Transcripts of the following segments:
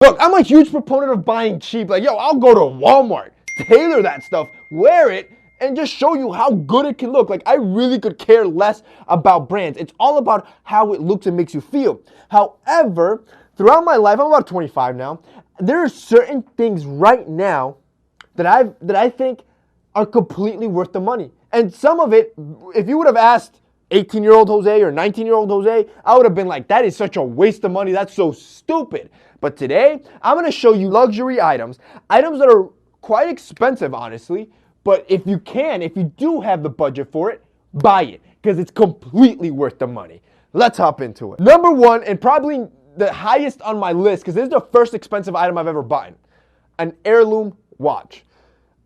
Look, I'm a huge proponent of buying cheap. Like, yo, I'll go to Walmart, tailor that stuff, wear it, and just show you how good it can look. Like, I really could care less about brands. It's all about how it looks and makes you feel. However, throughout my life, I'm about 25 now, there are certain things right now that I think are completely worth the money. And some of it, if you would have asked 18-year-old Jose or 19-year-old Jose, I would have been like, that is such a waste of money. That's so stupid. But today, I'm going to show you luxury items that are quite expensive, honestly. But if you do have the budget for it, buy it because it's completely worth the money. Let's hop into it. Number one, and probably the highest on my list, because this is the first expensive item I've ever bought, an Heirloom Watch.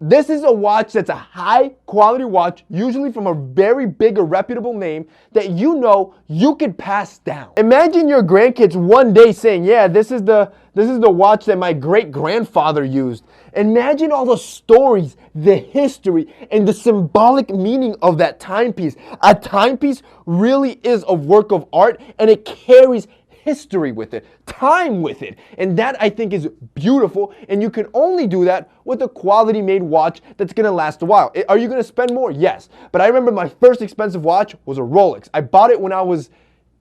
This is a watch that's a high quality watch, usually from a very big or reputable name that you know you could pass down. Imagine your grandkids one day saying, yeah, this is the watch that my great grandfather used. Imagine all the stories, the history, and the symbolic meaning of that timepiece. A timepiece really is a work of art, and it carries history with it, time with it. And that, I think, is beautiful. And you can only do that with a quality made watch that's going to last a while. Are you going to spend more? Yes. But I remember my first expensive watch was a Rolex. I bought it when I was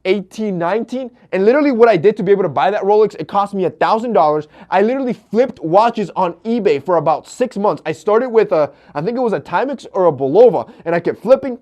18, 19. And literally what I did to be able to buy that Rolex, it cost me $1,000. I literally flipped watches on eBay for about 6 months. I started with I think it was a Timex or a Bulova. And I kept flipping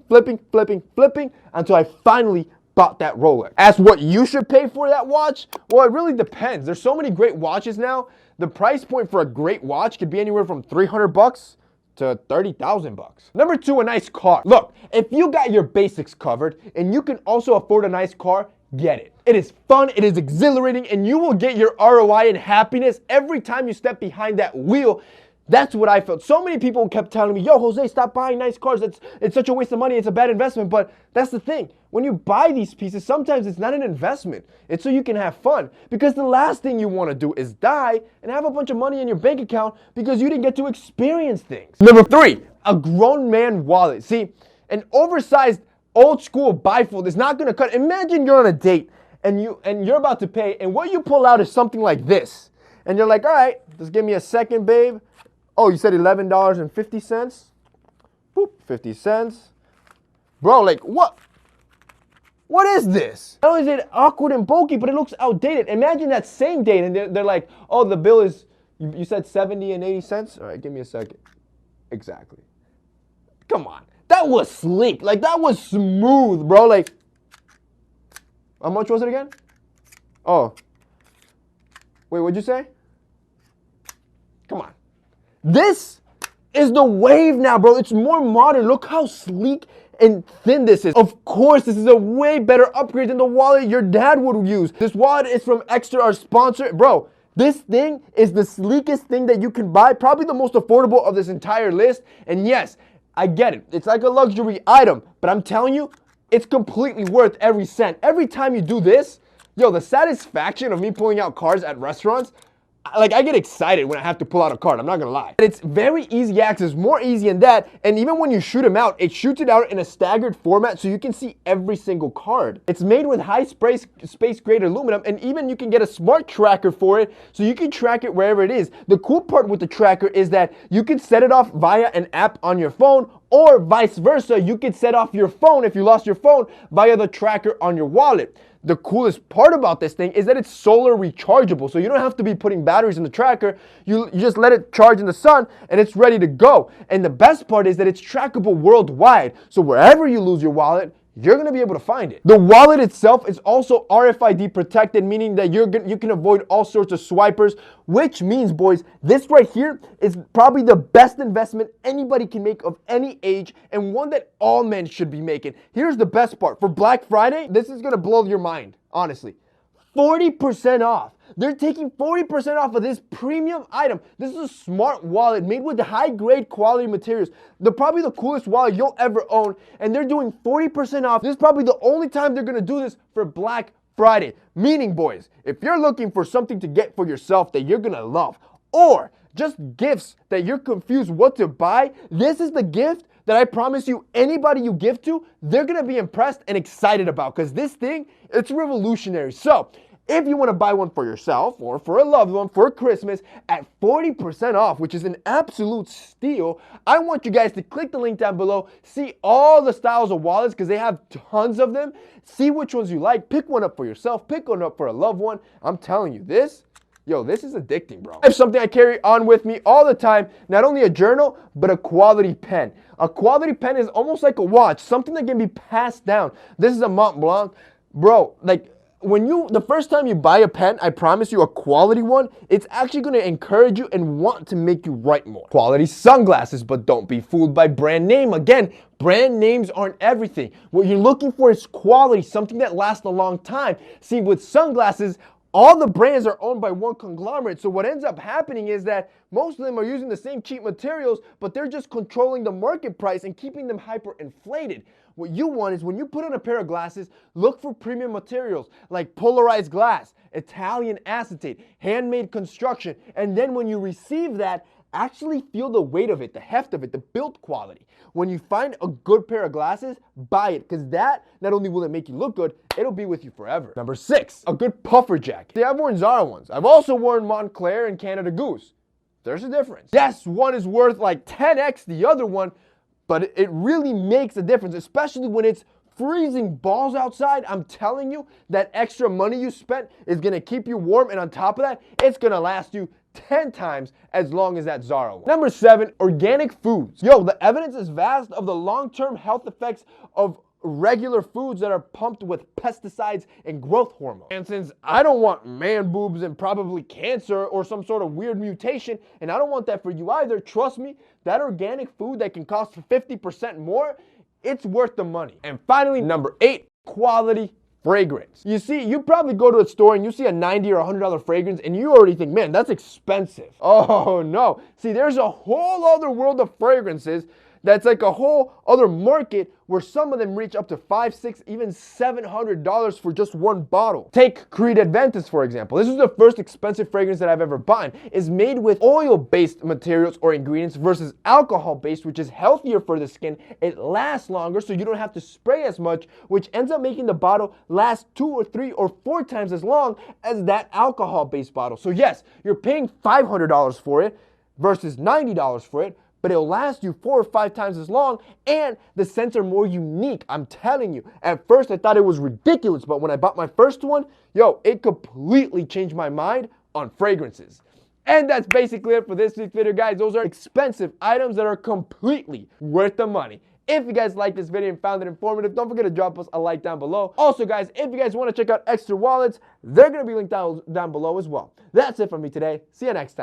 until I finally bought that Rolex. As what you should pay for that watch? Well, it really depends. There's so many great watches now. The price point for a great watch could be anywhere from $300 to $30,000. Number two, a nice car. Look, if you got your basics covered and you can also afford a nice car, get it. It is fun, it is exhilarating, and you will get your ROI and happiness every time you step behind that wheel. That's what I felt. So many people kept telling me, yo, Jose, stop buying nice cars. It's such a waste of money. It's a bad investment. But that's the thing. When you buy these pieces, sometimes it's not an investment. It's so you can have fun. Because the last thing you want to do is die and have a bunch of money in your bank account because you didn't get to experience things. Number three, a grown man wallet. See, an oversized old school bifold is not going to cut. Imagine you're on a date and you're about to pay, and what you pull out is something like this. And you're like, all right, just give me a second, babe. Oh, you said $11.50? Boop, 50 cents. Bro, like, what? What is this? Not only is it awkward and bulky, but it looks outdated. Imagine that same date, and they're like, oh, the bill is, you said 70 and 80 cents? All right, give me a second. Exactly. Come on. That was sleek. Like, that was smooth, bro. Like, how much was it again? Oh. Wait, what'd you say? Come on. This is the wave now, bro. It's more modern. Look how sleek and thin this is. Of course, this is a way better upgrade than the wallet your dad would use. This wallet is from Extra, our sponsor. Bro, this thing is the sleekest thing that you can buy. Probably the most affordable of this entire list. And yes, I get it. It's like a luxury item. But I'm telling you, it's completely worth every cent. Every time you do this, yo, the satisfaction of me pulling out cards at restaurants, like, I get excited when I have to pull out a card. I'm not gonna lie. It's very easy access, more easy than that. And even when you shoot them out, it shoots it out in a staggered format so you can see every single card. It's made with high space grade aluminum, and even you can get a smart tracker for it so you can track it wherever it is. The cool part with the tracker is that you can set it off via an app on your phone, or vice versa. You can set off your phone if you lost your phone via the tracker on your wallet. The coolest part about this thing is that it's solar rechargeable, so you don't have to be putting batteries in the tracker. You just let it charge in the sun and it's ready to go. And the best part is that it's trackable worldwide, so wherever you lose your wallet, you're going to be able to find it. The wallet itself is also RFID protected, meaning that you can avoid all sorts of swipers, which means, boys, this right here is probably the best investment anybody can make of any age, and one that all men should be making. Here's the best part. For Black Friday, this is going to blow your mind, honestly. 40% off. They're taking 40% off of this premium item. This is a smart wallet made with high-grade quality materials. They're probably the coolest wallet you'll ever own, and they're doing 40% off. This is probably the only time they're going to do this for Black Friday. Meaning, boys, if you're looking for something to get for yourself that you're going to love, or just gifts that you're confused what to buy, this is the gift that I promise you, anybody you give to, they're going to be impressed and excited about, because this thing, it's revolutionary. So, if you want to buy one for yourself or for a loved one for Christmas at 40% off, which is an absolute steal, I want you guys to click the link down below, see all the styles of wallets because they have tons of them. See which ones you like. Pick one up for yourself. Pick one up for a loved one. I'm telling you, this is addicting, bro. I have something I carry on with me all the time. Not only a journal, but a quality pen. A quality pen is almost like a watch, something that can be passed down. This is a Mont Blanc. Bro, like, the first time you buy a pen, I promise you a quality one, it's actually going to encourage you and want to make you write more. Quality sunglasses, but don't be fooled by brand name. Again, brand names aren't everything. What you're looking for is quality, something that lasts a long time. See, with sunglasses, all the brands are owned by one conglomerate. So what ends up happening is that most of them are using the same cheap materials, but they're just controlling the market price and keeping them hyperinflated. What you want is when you put on a pair of glasses, look for premium materials like polarized glass, Italian acetate, handmade construction. And then when you receive that, actually feel the weight of it, the heft of it, the build quality. When you find a good pair of glasses, buy it, because that, not only will it make you look good, it'll be with you forever. Number 6, a good puffer jacket. See, I've worn Zara ones. I've also worn Montclair and Canada Goose. There's a difference. Yes, one is worth like 10x the other one, but it really makes a difference, especially when it's freezing balls outside. I'm telling you, that extra money you spent is going to keep you warm, and on top of that, it's going to last you 10 times as long as that Zara one. Number 7, organic foods. Yo, the evidence is vast of the long-term health effects of regular foods that are pumped with pesticides and growth hormones. And since I don't want man boobs and probably cancer or some sort of weird mutation, and I don't want that for you either, trust me, that organic food that can cost 50% more, it's worth the money. And finally, number 8, quality fragrance. You see, you probably go to a store and you see a $90 or $100 fragrance and you already think, man, that's expensive. Oh no. See, there's a whole other world of fragrances that's like a whole other market where some of them reach up to $500, $600, even $700 for just one bottle. Take Creed Adventus, for example. This is the first expensive fragrance that I've ever bought. It's made with oil-based materials or ingredients versus alcohol-based, which is healthier for the skin. It lasts longer, so you don't have to spray as much, which ends up making the bottle last 2 or 3 or 4 times as long as that alcohol-based bottle. So yes, you're paying $500 for it versus $90 for it, but it'll last you 4 or 5 times as long, and the scents are more unique. I'm telling you. At first, I thought it was ridiculous, but when I bought my first one, yo, it completely changed my mind on fragrances. And that's basically it for this week's video, guys. Those are expensive items that are completely worth the money. If you guys liked this video and found it informative, don't forget to drop us a like down below. Also, guys, if you guys want to check out extra wallets, they're going to be linked down below as well. That's it from me today. See you next time.